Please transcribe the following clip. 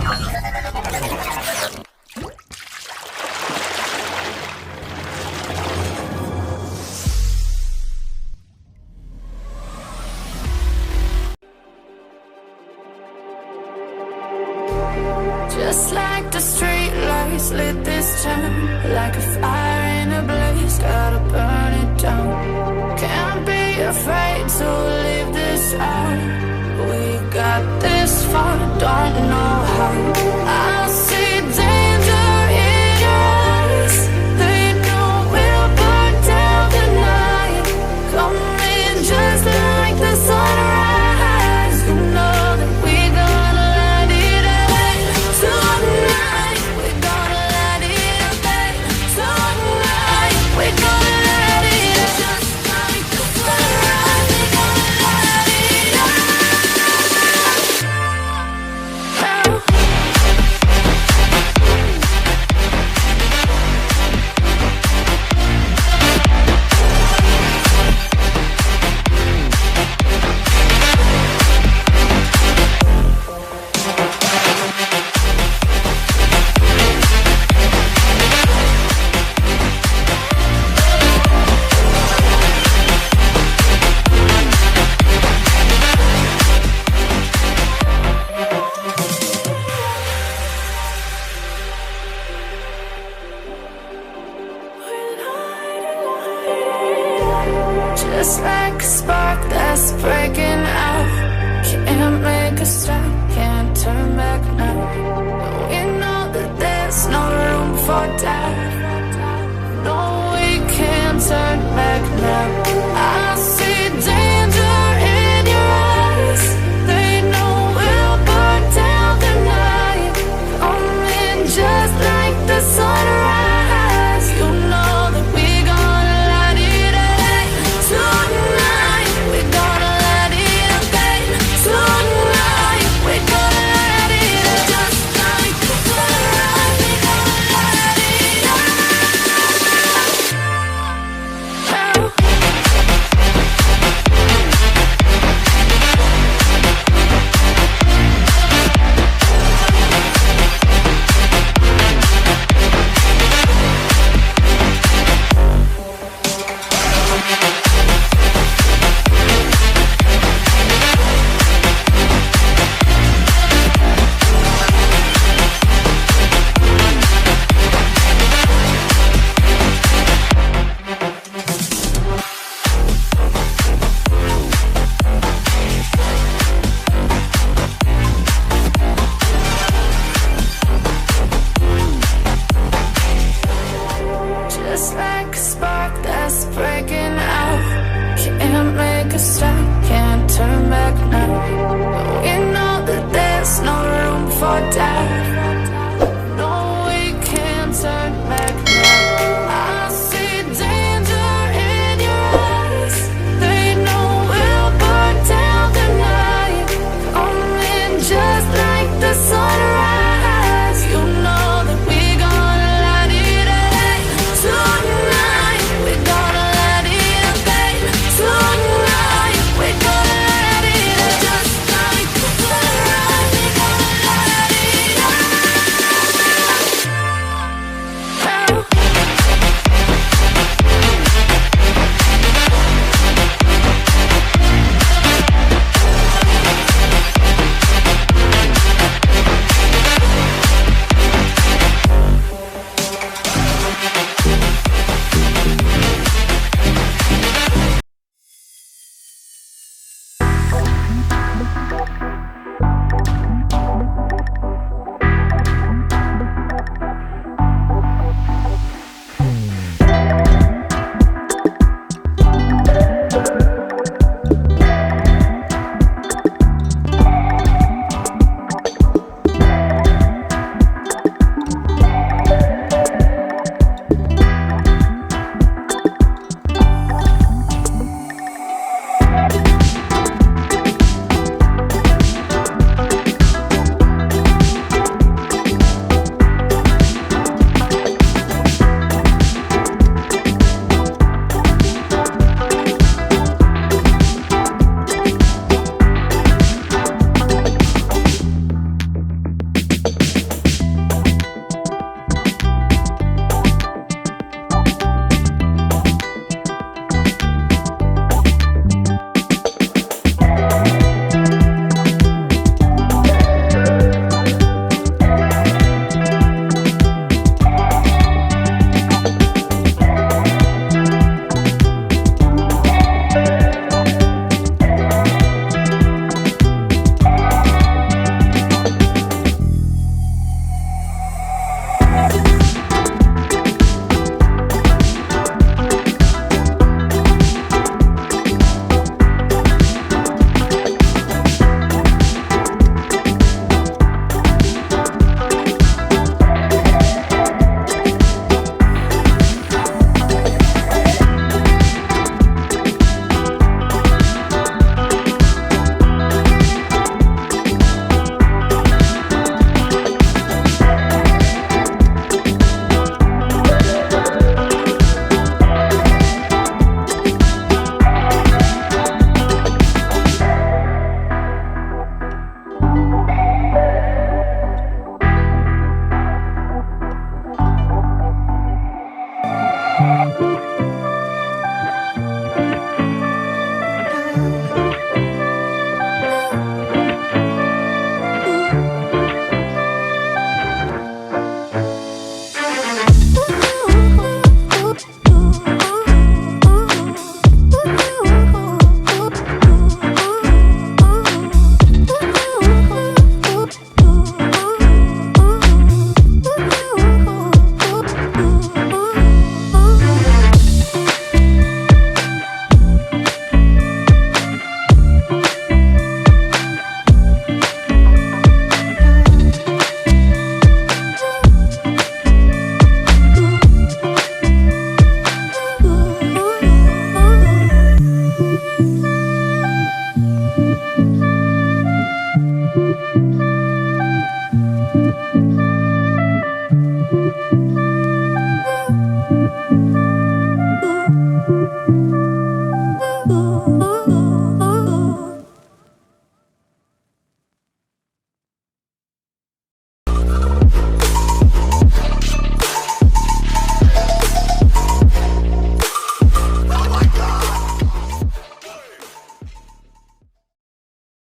Just like the street lights lit this town, like a fire in a blaze, gotta burn it down. Can't be afraid to leave this out. We got this far, don't know how. I see danger in your eyes. They know we'll burn down the night. Coming just like the sunrise. You know that we gonna light it up tonight. We gonna light it up tonight. We gonna light it up just like the sunrise. We gonna light it up now.